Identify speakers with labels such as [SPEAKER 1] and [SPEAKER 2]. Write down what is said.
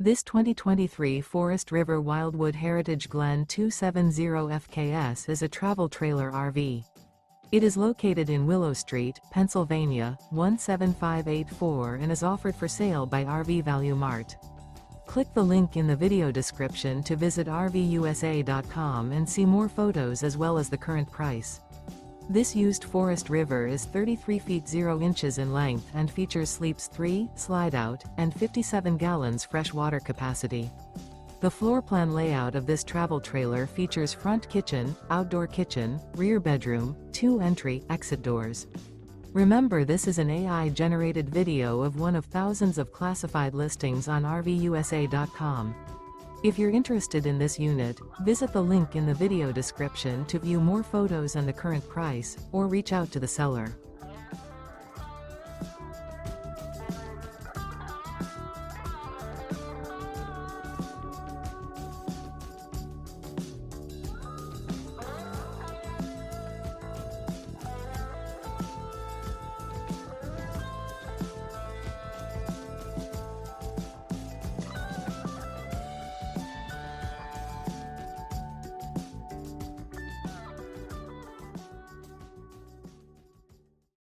[SPEAKER 1] This 2023 Forest River Wildwood Heritage Glen 270 FKS is a travel trailer RV. It is located in Willow Street, Pennsylvania, 17584 and is offered for sale by RV Value Mart. Click the link in the video description to visit RVUSA.com and see more photos as well as the current price. This used Forest River is 33 feet 0 inches in length and features sleeps 3, Slideout, and 57 gallons fresh water capacity. The floor plan layout of this travel trailer features front kitchen, outdoor kitchen, rear bedroom, 2 entry/exit doors. Remember, this is an AI-generated video of one of thousands of classified listings on RVUSA.com. If you're interested in this unit, visit the link in the video description to view more photos and the current price, or reach out to the seller.